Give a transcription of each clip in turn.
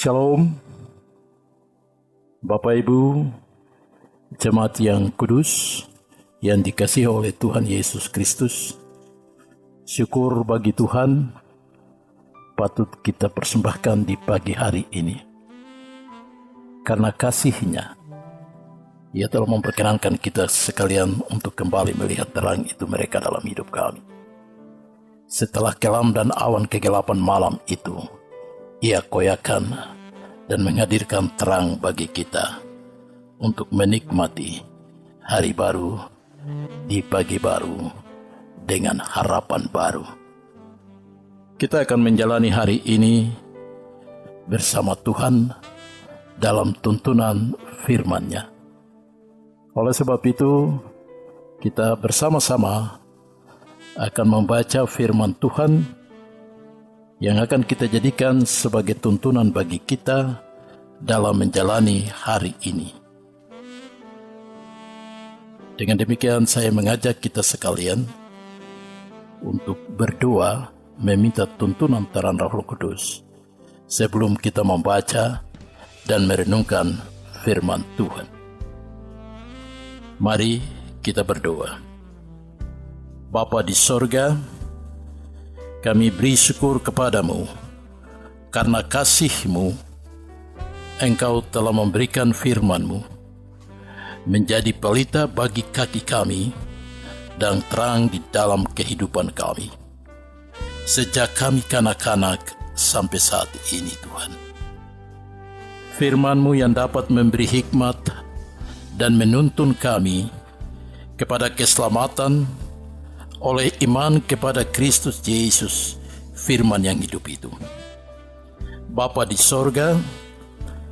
Shalom, Bapak Ibu, jemaat yang kudus, yang dikasihi oleh Tuhan Yesus Kristus. Syukur bagi Tuhan, patut kita persembahkan di pagi hari ini. Karena kasih-Nya, Ia telah memperkenankan kita sekalian untuk kembali melihat terang itu mereka dalam hidup kami. Setelah kelam dan awan kegelapan malam itu, Ia koyakan dan menghadirkan terang bagi kita untuk menikmati hari baru di pagi baru dengan harapan baru. Kita akan menjalani hari ini bersama Tuhan dalam tuntunan firman-Nya. Oleh sebab itu, kita bersama-sama akan membaca firman Tuhan yang akan kita jadikan sebagai tuntunan bagi kita dalam menjalani hari ini. Dengan demikian saya mengajak kita sekalian untuk berdoa meminta tuntunan terang Roh Kudus sebelum kita membaca dan merenungkan firman Tuhan. Mari kita berdoa. Bapa di sorga, kami beri syukur kepadamu, karena kasih-Mu, Engkau telah memberikan firman-Mu, menjadi pelita bagi kaki kami, dan terang di dalam kehidupan kami. Sejak kami kanak-kanak sampai saat ini, Tuhan. Firman-Mu yang dapat memberi hikmat dan menuntun kami kepada keselamatan, oleh iman kepada Kristus Yesus, firman yang hidup itu. Bapa di sorga,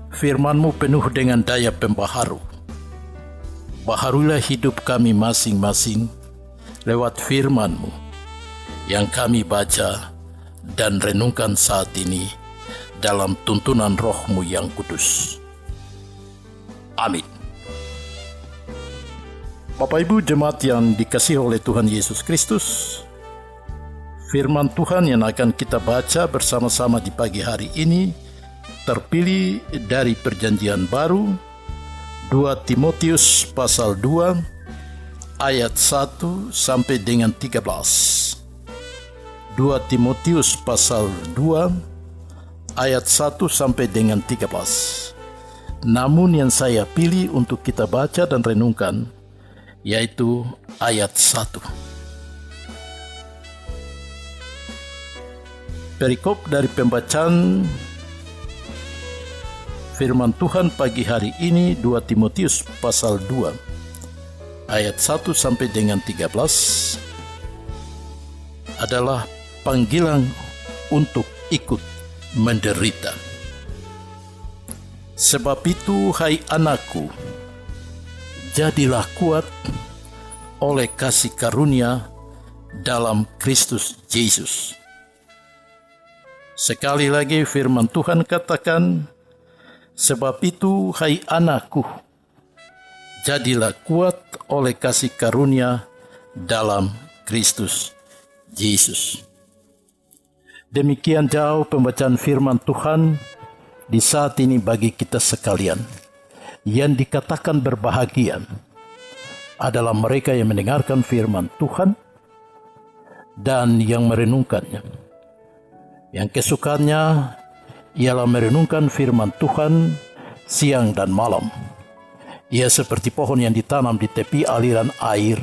firman-Mu penuh dengan daya pembaharu. Baharulah hidup kami masing-masing lewat firman-Mu yang kami baca dan renungkan saat ini dalam tuntunan Roh-Mu yang kudus. Amin. Bapak Ibu jemaat yang dikasihi oleh Tuhan Yesus Kristus, firman Tuhan yang akan kita baca bersama-sama di pagi hari ini terpilih dari Perjanjian Baru, 2 Timotius pasal 2 ayat 1 sampai dengan 13. 2 Timotius pasal 2 ayat 1 sampai dengan 13. Namun yang saya pilih untuk kita baca dan renungkan yaitu ayat 1. Perikop dari pembacaan firman Tuhan pagi hari ini 2 Timotius pasal 2 ayat 1 sampai dengan 13 adalah panggilan untuk ikut menderita. Sebab itu, hai anakku, jadilah kuat oleh kasih karunia dalam Kristus Yesus. Sekali lagi firman Tuhan katakan, sebab itu hai anakku, jadilah kuat oleh kasih karunia dalam Kristus Yesus. Demikian jauh pembacaan firman Tuhan di saat ini bagi kita sekalian. Yang dikatakan berbahagia adalah mereka yang mendengarkan firman Tuhan dan yang merenungkannya. Yang kesukaannya ialah merenungkan firman Tuhan siang dan malam. Ia seperti pohon yang ditanam di tepi aliran air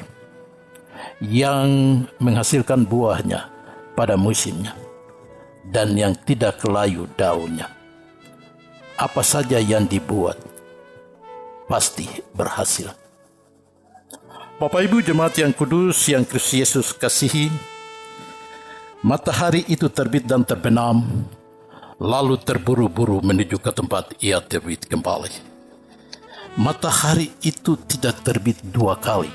yang menghasilkan buahnya pada musimnya dan yang tidak layu daunnya. Apa saja yang dibuat pasti berhasil. Bapak Ibu jemaat yang kudus yang Kristus Yesus kasihi, matahari itu terbit dan terbenam, lalu terburu-buru menuju ke tempat ia terbit kembali. Matahari itu tidak terbit 2 kali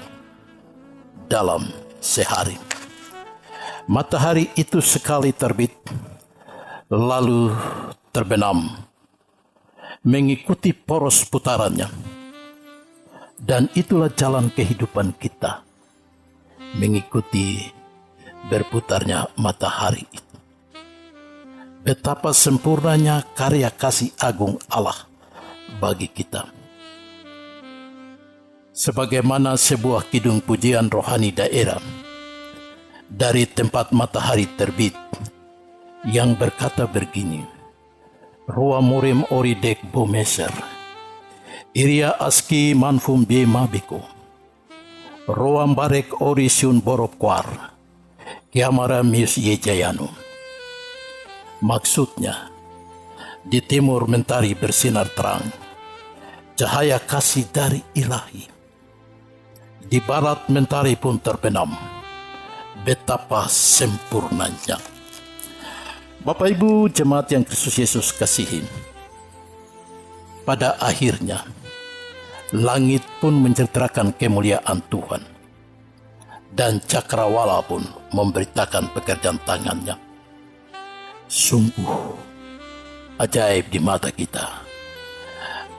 dalam sehari. Matahari itu sekali terbit, lalu terbenam, mengikuti poros putarannya. Dan itulah jalan kehidupan kita, mengikuti berputarnya matahari itu. Betapa sempurnanya karya kasih agung Allah bagi kita. Sebagaimana sebuah kidung pujian rohani daerah dari tempat matahari terbit yang berkata begini, Roa murim ori dek bomeser, iria aski manfum be mabiko, roa barek ori siun borop kuar, kiamara mius ye jayanu. Maksudnya, di timur mentari bersinar terang, cahaya kasih dari ilahi. Di barat mentari pun terbenam, betapa sempurnanya. Bapak Ibu jemaat yang Kristus Yesus kasihi, pada akhirnya langit pun menceritakan kemuliaan Tuhan, dan cakrawala pun memberitakan pekerjaan tangannya. Sungguh ajaib di mata kita,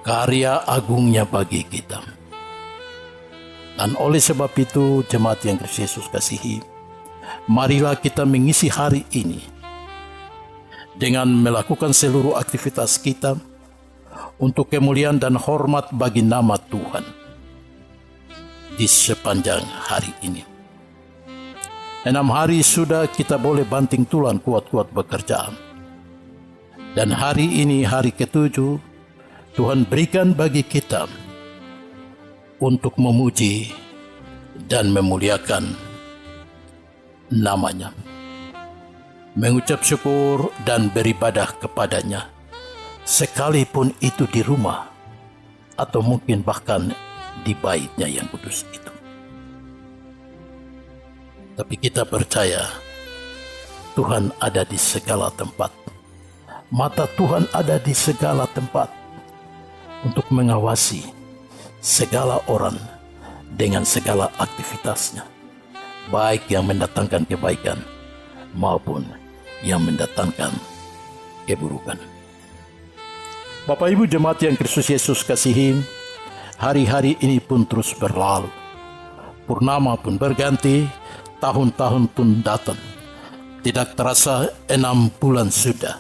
karya agungnya bagi kita. Dan oleh sebab itu, jemaat yang Kristus Yesus kasihi, marilah kita mengisi hari ini dengan melakukan seluruh aktivitas kita untuk kemuliaan dan hormat bagi nama Tuhan di sepanjang hari ini. 6 hari sudah kita boleh banting tulang kuat-kuat bekerja. Dan hari ini hari ke-7, Tuhan berikan bagi kita untuk memuji dan memuliakan namanya, mengucap syukur dan beribadah kepadanya, sekalipun itu di rumah atau mungkin bahkan di baitnya yang kudus itu. Tapi kita percaya Tuhan ada di segala tempat. Mata Tuhan ada di segala tempat untuk mengawasi segala orang dengan segala aktivitasnya, baik yang mendatangkan kebaikan maupun yang mendatangkan keburukan. Bapak Ibu jemaat yang Kristus Yesus kasihi, hari-hari ini pun terus berlalu. Purnama pun berganti, tahun-tahun pun datang. Tidak terasa 6 bulan sudah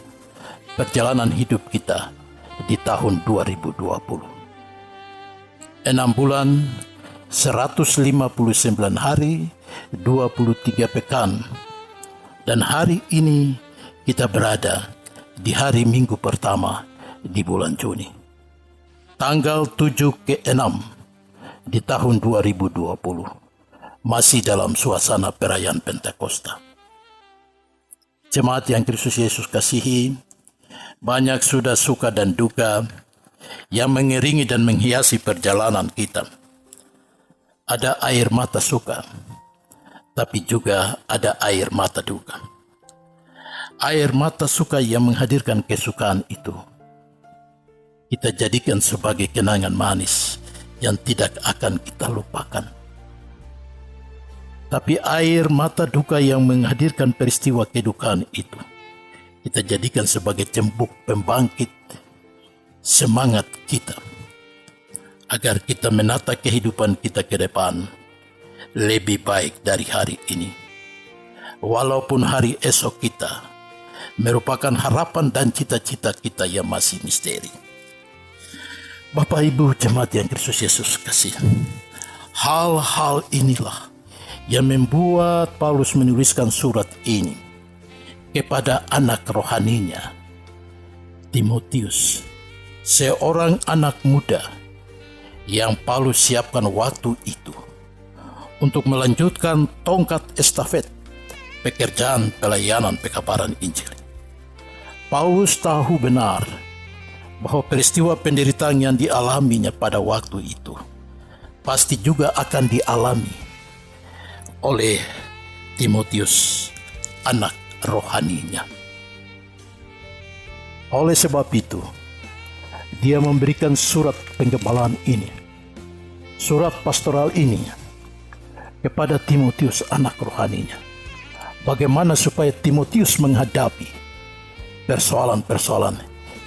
perjalanan hidup kita di tahun 2020. 6 bulan, 159 hari, 23 pekan. Dan hari ini kita berada di hari Minggu pertama di bulan Juni. Tanggal 7 ke 6 di tahun 2020. Masih dalam suasana perayaan Pentakosta. Jemaat yang Kristus Yesus kasihi, banyak sudah suka dan duka yang mengiringi dan menghiasi perjalanan kita. Ada air mata suka, tapi juga ada air mata duka. Air mata suka yang menghadirkan kesukaan itu, kita jadikan sebagai kenangan manis yang tidak akan kita lupakan. Tapi air mata duka yang menghadirkan peristiwa kedukaan itu, kita jadikan sebagai cambuk pembangkit semangat kita, agar kita menata kehidupan kita ke depan lebih baik dari hari ini. Walaupun hari esok kita merupakan harapan dan cita-cita kita yang masih misteri. Bapak Ibu jemaat yang Kristus Yesus kasih, hal-hal inilah yang membuat Paulus menuliskan surat ini kepada anak rohaninya, Timotius, seorang anak muda yang Paulus siapkan waktu itu untuk melanjutkan tongkat estafet pekerjaan pelayanan pekabaran Injil. Paulus tahu benar bahwa peristiwa penderitaan yang dialaminya pada waktu itu pasti juga akan dialami oleh Timotius, anak rohaninya. Oleh sebab itu, dia memberikan surat penggembalaan ini, surat pastoral ini kepada Timotius, anak rohaninya. Bagaimana supaya Timotius menghadapi persoalan-persoalan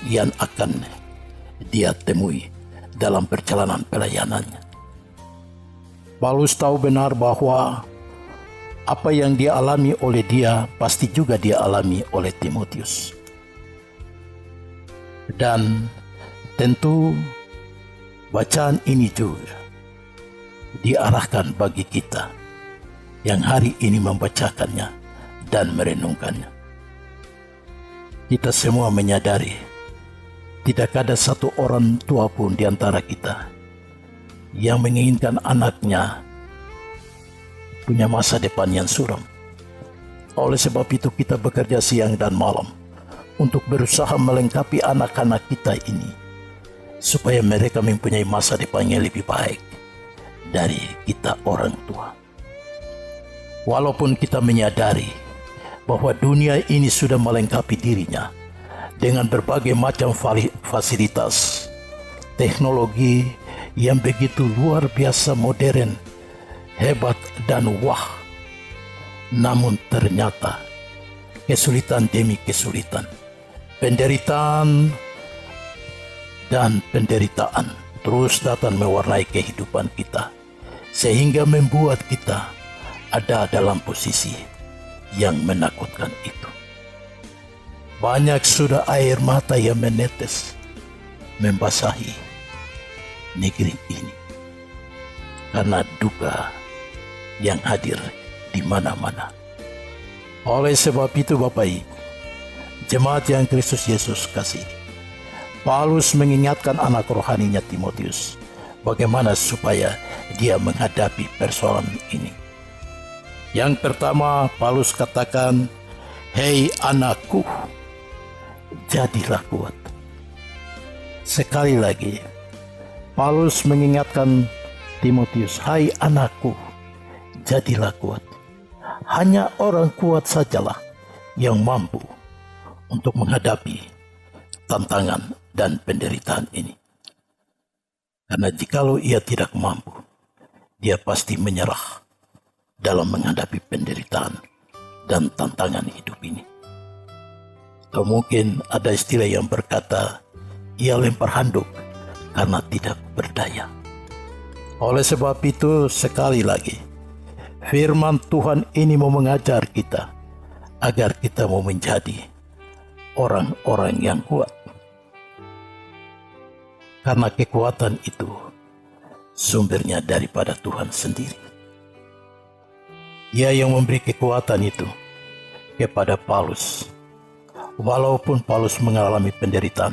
yang akan dia temui dalam perjalanan pelayanannya. Paulus tahu benar bahwa apa yang dia alami oleh dia pasti juga dia alami oleh Timotius. Dan tentu bacaan ini juga diarahkan bagi kita yang hari ini membacakannya dan merenungkannya. Kita semua menyadari tidak ada satu orang tua pun di antara kita yang menginginkan anaknya punya masa depan yang suram. Oleh sebab itu kita bekerja siang dan malam untuk berusaha melengkapi anak-anak kita ini supaya mereka mempunyai masa depan yang lebih baik dari kita orang tua. Walaupun kita menyadari bahwa dunia ini sudah melengkapi dirinya dengan berbagai macam fasilitas teknologi yang begitu luar biasa modern, hebat dan wah. Namun ternyata kesulitan demi kesulitan, penderitaan dan penderitaan terus datang mewarnai kehidupan kita, sehingga membuat kita ada dalam posisi yang menakutkan itu. Banyak sudah air mata yang menetes membasahi negeri ini karena duka yang hadir di mana-mana. Oleh sebab itu Bapak Ibu, jemaat yang Kristus Yesus kasih, Paulus mengingatkan anak rohaninya Timotius bagaimana supaya dia menghadapi persoalan ini. Yang pertama, Paulus katakan, "Hei anakku, jadilah kuat." Sekali lagi, Paulus mengingatkan Timotius, "Hai anakku, jadilah kuat." Hanya orang kuat sajalah yang mampu untuk menghadapi tantangan dan penderitaan ini. Karena jikalau ia tidak mampu, dia pasti menyerah dalam menghadapi penderitaan dan tantangan hidup ini. Atau mungkin ada istilah yang berkata, ia lempar handuk karena tidak berdaya. Oleh sebab itu, sekali lagi, firman Tuhan ini mau mengajar kita agar kita mau menjadi orang-orang yang kuat. Karena kekuatan itu sumbernya daripada Tuhan sendiri. Ia yang memberi kekuatan itu kepada Paulus. Walaupun Paulus mengalami penderitaan,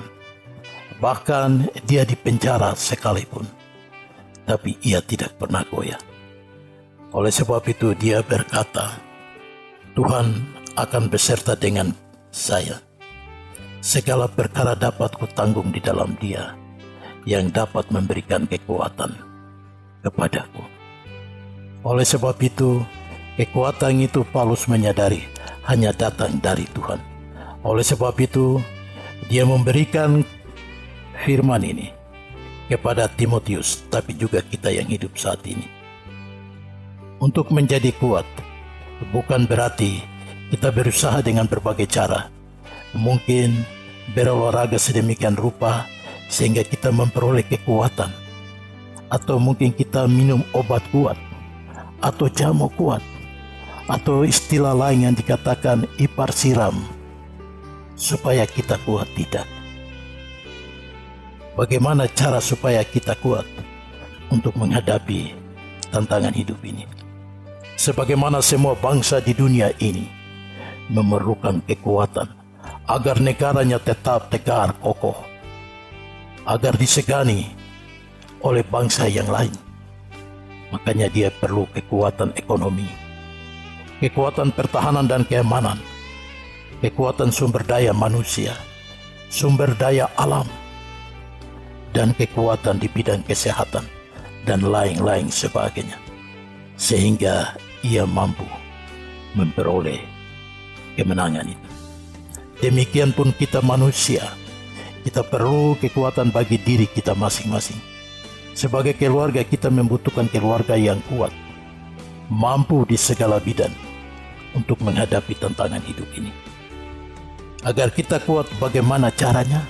bahkan dia dipenjara sekalipun, tapi ia tidak pernah goyah. Oleh sebab itu dia berkata, "Tuhan akan beserta dengan saya. Segala perkara dapat kutanggung di dalam Dia yang dapat memberikan kekuatan kepadaku." Oleh sebab itu, kekuatan itu Paulus menyadari hanya datang dari Tuhan. Oleh sebab itu, dia memberikan firman ini kepada Timotius, tapi juga kita yang hidup saat ini. Untuk menjadi kuat, bukan berarti kita berusaha dengan berbagai cara. Mungkin berolahraga sedemikian rupa sehingga kita memperoleh kekuatan. Atau mungkin kita minum obat kuat, atau jamu kuat, atau istilah lain yang dikatakan ipar siram, supaya kita kuat. Tidak. Bagaimana cara supaya kita kuat untuk menghadapi tantangan hidup ini? Sebagaimana semua bangsa di dunia ini memerlukan kekuatan agar negaranya tetap tegar kokoh, agar disegani oleh bangsa yang lain. Makanya dia perlu kekuatan ekonomi, kekuatan pertahanan dan keamanan, kekuatan sumber daya manusia, sumber daya alam, dan kekuatan di bidang kesehatan dan lain-lain sebagainya, sehingga ia mampu memperoleh kemenangan itu. Demikian pun kita manusia, kita perlu kekuatan bagi diri kita masing-masing. Sebagai keluarga, kita membutuhkan keluarga yang kuat, mampu di segala bidang untuk menghadapi tantangan hidup ini. Agar kita kuat, bagaimana caranya?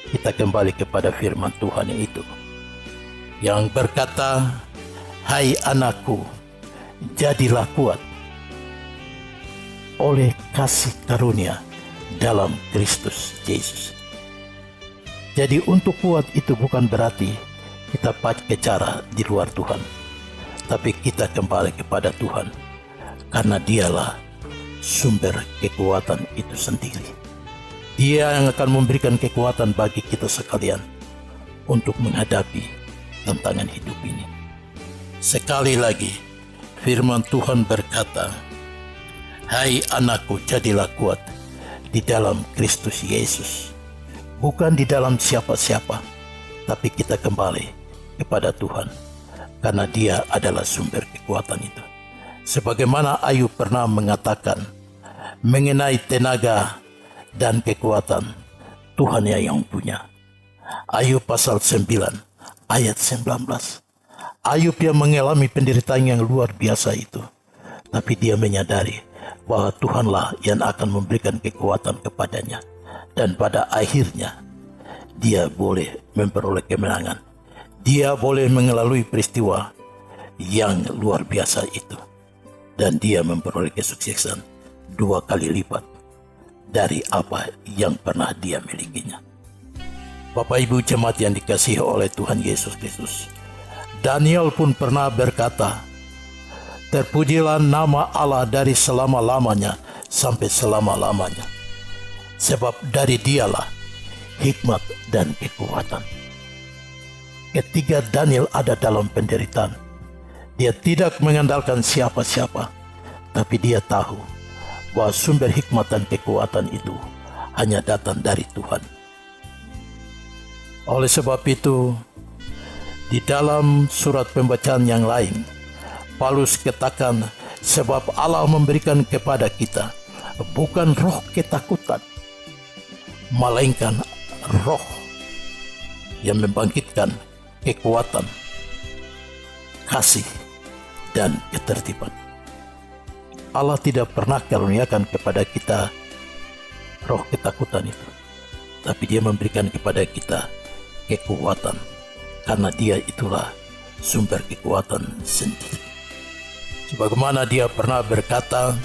Kita kembali kepada firman Tuhan itu yang berkata, "Hai anakku, jadilah kuat oleh kasih karunia dalam Kristus Yesus." Jadi untuk kuat itu bukan berarti kita pakai cara di luar Tuhan, tapi kita kembali kepada Tuhan, karena dialah sumber kekuatan itu sendiri. Dia yang akan memberikan kekuatan bagi kita sekalian untuk menghadapi tantangan hidup ini. Sekali lagi, firman Tuhan berkata, "Hai anakku, jadilah kuat di dalam Kristus Yesus." Bukan di dalam siapa-siapa, tapi kita kembali kepada Tuhan, karena Dia adalah sumber kekuatan itu. Sebagaimana Ayub pernah mengatakan mengenai tenaga dan kekuatan, Tuhan yang punya. Ayub pasal 9 ayat 19. Ayub yang mengalami penderitaan yang luar biasa itu, tapi dia menyadari bahwa Tuhanlah yang akan memberikan kekuatan kepadanya, dan pada akhirnya dia boleh memperoleh kemenangan. Dia boleh melalui peristiwa yang luar biasa itu, dan dia memperoleh kesuksesan 2 kali lipat dari apa yang pernah dia milikinya. Bapak Ibu jemaat yang dikasihi oleh Tuhan Yesus Kristus, Daniel pun pernah berkata, "Terpujilah nama Allah dari selama-lamanya sampai selama-lamanya, sebab dari Dialah hikmat dan kekuatan." Ketika Daniel ada dalam penderitaan, dia tidak mengandalkan siapa-siapa, tapi dia tahu bahwa sumber hikmat dan kekuatan itu hanya datang dari Tuhan. Oleh sebab itu, di dalam surat pembacaan yang lain, Paulus katakan, sebab Allah memberikan kepada kita bukan roh ketakutan, melainkan roh yang membangkitkan kekuatan, kasih, dan ketertiban. Allah tidak pernah karuniakan kepada kita roh ketakutan itu, tapi Dia memberikan kepada kita kekuatan, karena Dia itulah sumber kekuatan sendiri. Sebagaimana Dia pernah berkata,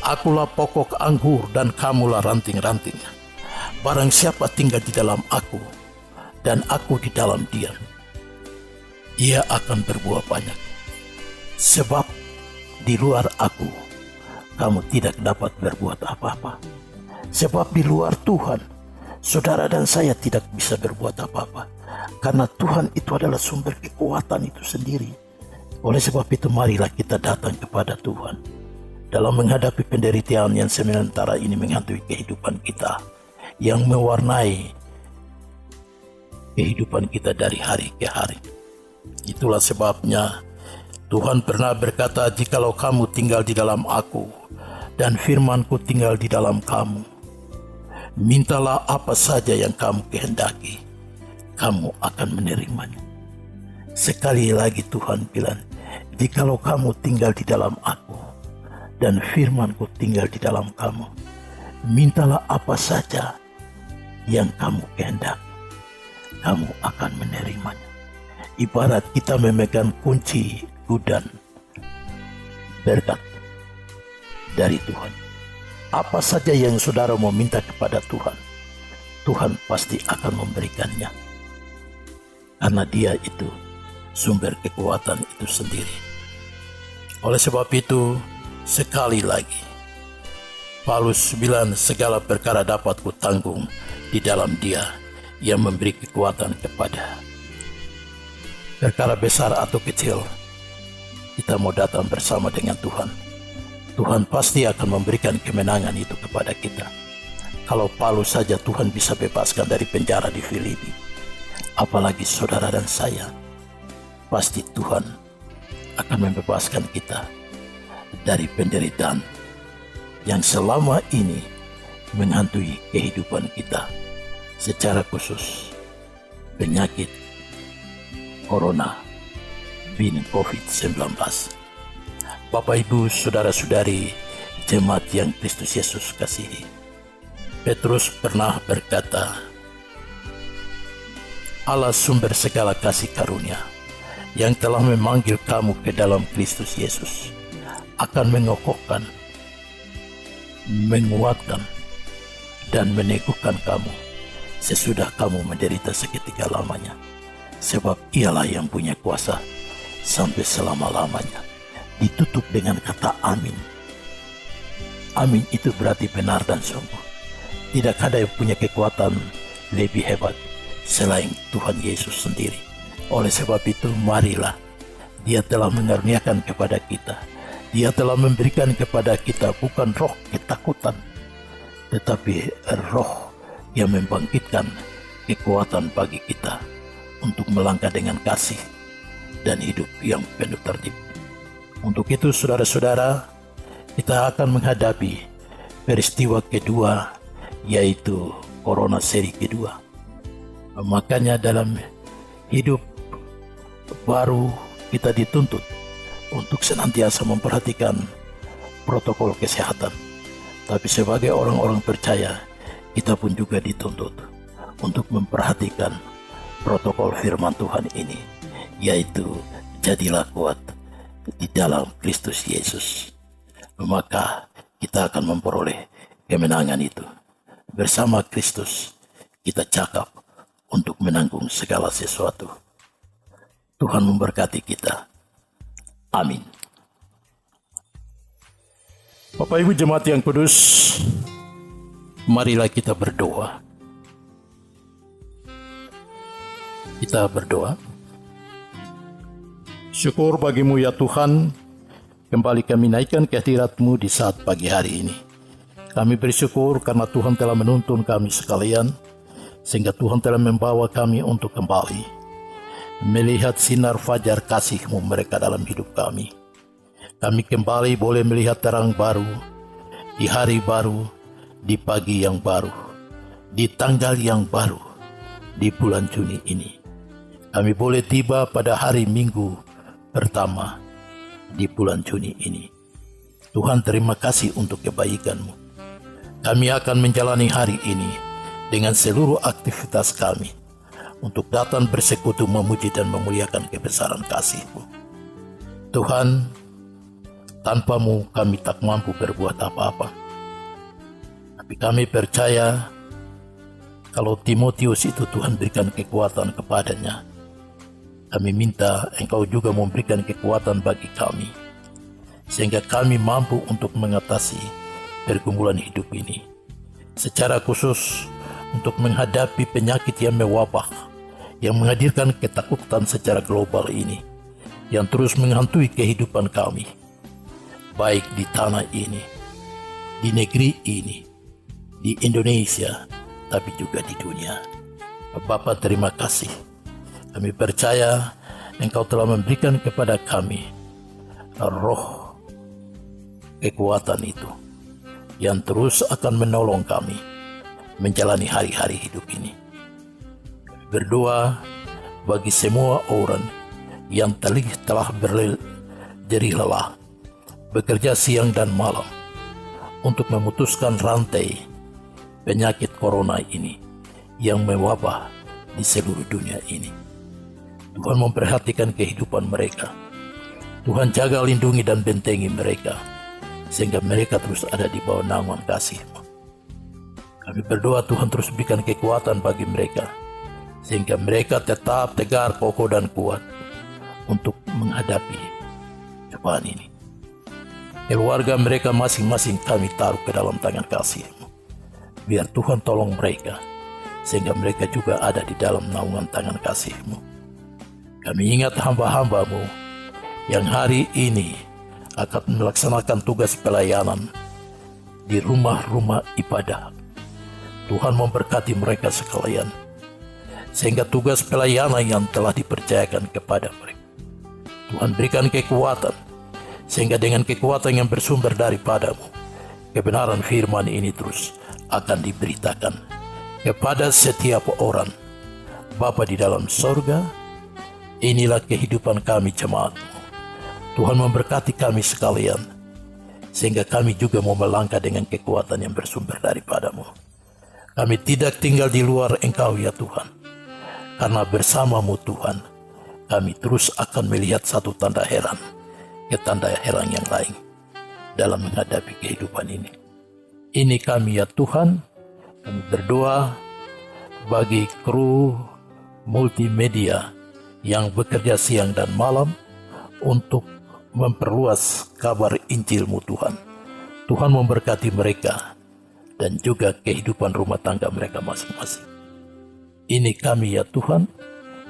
"Akulah pokok anggur dan kamulah ranting-rantingnya. Barang siapa tinggal di dalam aku dan aku di dalam dia, ia akan berbuah banyak. Sebab di luar aku kamu tidak dapat berbuat apa-apa." Sebab di luar Tuhan, saudara dan saya tidak bisa berbuat apa-apa, karena Tuhan itu adalah sumber kekuatan itu sendiri. Oleh sebab itu, marilah kita datang kepada Tuhan dalam menghadapi penderitaan yang sementara ini menghantui kehidupan kita, yang mewarnai kehidupan kita dari hari ke hari. Itulah sebabnya Tuhan pernah berkata, "Jikalau kamu tinggal di dalam aku dan firman-Ku tinggal di dalam kamu, mintalah apa saja yang kamu kehendaki, kamu akan menerimanya." Sekali lagi Tuhan bilang, "Jikalau kamu tinggal di dalam aku dan firman-Ku tinggal di dalam kamu, mintalah apa saja yang kamu kehendaki, kamu akan menerimanya." Ibarat kita memegang kunci gudang berkat dari Tuhan. Apa saja yang saudara mau minta kepada Tuhan, Tuhan pasti akan memberikannya, karena Dia itu sumber kekuatan itu sendiri. Oleh sebab itu, sekali lagi Paulus bilang, "Segala perkara dapat kutanggung di dalam Dia yang memberi kekuatan kepada." Perkara besar atau kecil, kita mau datang bersama dengan Tuhan, Tuhan pasti akan memberikan kemenangan itu kepada kita. Kalau Paulus saja Tuhan bisa bebaskan dari penjara di Filipi, apalagi saudara dan saya, pasti Tuhan akan membebaskan kita dari penderitaan yang selama ini menghantui kehidupan kita, secara khusus penyakit Corona, COVID-19. Bapak, Ibu, saudara-saudari, jemaat yang Kristus Yesus kasihi, Petrus pernah berkata, "Allah sumber segala kasih karunia yang telah memanggil kamu ke dalam Kristus Yesus akan mengokohkan, menguatkan, dan meneguhkan kamu sesudah kamu menderita seketika lamanya. Sebab ialah yang punya kuasa sampai selama-lamanya. Ditutup dengan kata amin. Amin itu berarti benar dan sungguh. Tidak ada yang punya kekuatan lebih hebat selain Tuhan Yesus sendiri. Oleh sebab itu, marilah. Dia telah mengaruniakan kepada kita. Dia telah memberikan kepada kita bukan roh ketakutan, tetapi roh yang membangkitkan kekuatan bagi kita untuk melangkah dengan kasih dan hidup yang penuh tertib. Untuk itu, saudara-saudara, kita akan menghadapi peristiwa kedua, yaitu Corona seri kedua. Makanya dalam hidup baru kita dituntut untuk senantiasa memperhatikan protokol kesehatan. Tapi sebagai orang-orang percaya, kita pun juga dituntut untuk memperhatikan protokol firman Tuhan ini, yaitu jadilah kuat di dalam Kristus Yesus. Maka kita akan memperoleh kemenangan itu. Bersama Kristus kita cakap untuk menanggung segala sesuatu. Tuhan memberkati kita. Amin. Bapak Ibu jemaat yang kudus, marilah kita berdoa. Kita berdoa. Syukur bagimu ya Tuhan, kembali kami naikkan kehadirat-Mu di saat pagi hari ini. Kami bersyukur karena Tuhan telah menuntun kami sekalian, sehingga Tuhan telah membawa kami untuk kembali melihat sinar fajar kasih-Mu mereka dalam hidup kami. Kami kembali boleh melihat terang baru, di hari baru, di pagi yang baru, di tanggal yang baru, di bulan Juni ini. Kami boleh tiba pada hari Minggu pertama di bulan Juni ini. Tuhan, terima kasih untuk kebaikan-Mu. Kami akan menjalani hari ini dengan seluruh aktivitas kami untuk datang bersekutu memuji dan memuliakan kebesaran kasih-Mu. Tuhan, tanpa-Mu kami tak mampu berbuat apa-apa. Tapi kami percaya kalau Timotius itu Tuhan berikan kekuatan kepadanya. Kami minta Engkau juga memberikan kekuatan bagi kami, sehingga kami mampu untuk mengatasi pergumulan hidup ini. Secara khusus untuk menghadapi penyakit yang mewabah, yang menghadirkan ketakutan secara global ini, yang terus menghantui kehidupan kami, baik di tanah ini, di negeri ini, di Indonesia, tapi juga di dunia. Bapa, terima kasih. Kami percaya Engkau telah memberikan kepada kami roh kekuatan itu, yang terus akan menolong kami menjalani hari-hari hidup ini. Berdoa bagi semua orang yang telah berjerih lelah, bekerja siang dan malam untuk memutuskan rantai penyakit corona ini yang mewabah di seluruh dunia ini. Tuhan memperhatikan kehidupan mereka. Tuhan jaga, lindungi dan bentengi mereka, sehingga mereka terus ada di bawah naungan kasih-Mu. Kami berdoa Tuhan terus berikan kekuatan bagi mereka, sehingga mereka tetap tegar, kokoh dan kuat untuk menghadapi cobaan ini. Keluarga mereka masing-masing kami taruh ke dalam tangan kasih-Mu. Biar Tuhan tolong mereka, sehingga mereka juga ada di dalam naungan tangan kasih-Mu. Kami ingat hamba-hamba-Mu yang hari ini akan melaksanakan tugas pelayanan di rumah-rumah ibadah. Tuhan memberkati mereka sekalian, sehingga tugas pelayanan yang telah dipercayakan kepada mereka, Tuhan berikan kekuatan, sehingga dengan kekuatan yang bersumber daripada-Mu, kebenaran firman ini terus akan diberitakan kepada setiap orang. Bapa di dalam sorga, inilah kehidupan kami jemaat-Mu. Tuhan memberkati kami sekalian, sehingga kami juga mau melangkah dengan kekuatan yang bersumber daripada-Mu. Kami tidak tinggal di luar Engkau ya Tuhan, karena bersama-Mu Tuhan, kami terus akan melihat satu tanda heran ke tanda heran yang lain dalam menghadapi kehidupan ini. Ini kami ya Tuhan, kami berdoa bagi kru multimedia yang bekerja siang dan malam untuk memperluas kabar Injil-Mu Tuhan. Tuhan memberkati mereka dan juga kehidupan rumah tangga mereka masing-masing. Ini kami ya Tuhan,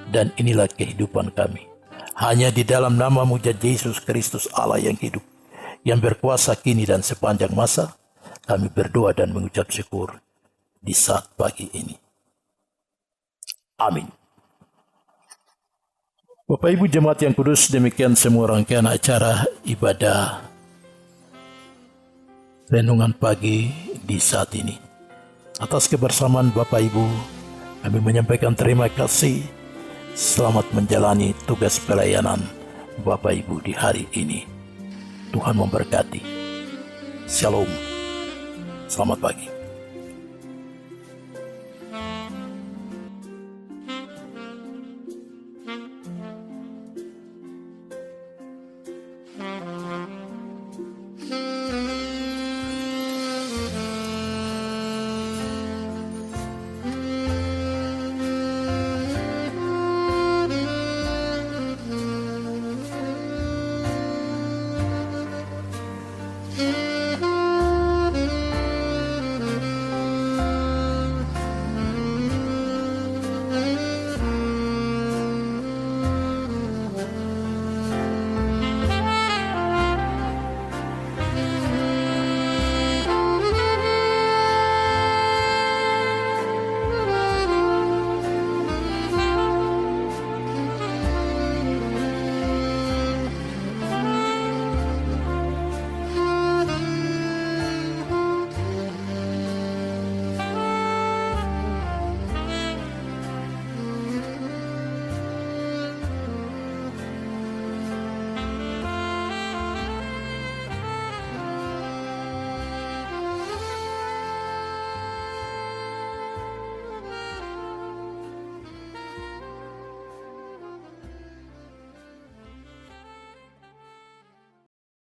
dan inilah kehidupan kami. Hanya di dalam nama mujizat Yesus Kristus Allah yang hidup, yang berkuasa kini dan sepanjang masa, kami berdoa dan mengucap syukur di saat pagi ini. Amin. Bapak Ibu jemaat yang kudus, demikian semua rangkaian acara ibadah renungan pagi di saat ini. Atas kebersamaan Bapak Ibu, kami menyampaikan terima kasih. Selamat menjalani tugas pelayanan Bapak Ibu di hari ini. Tuhan memberkati. Shalom. Selamat pagi.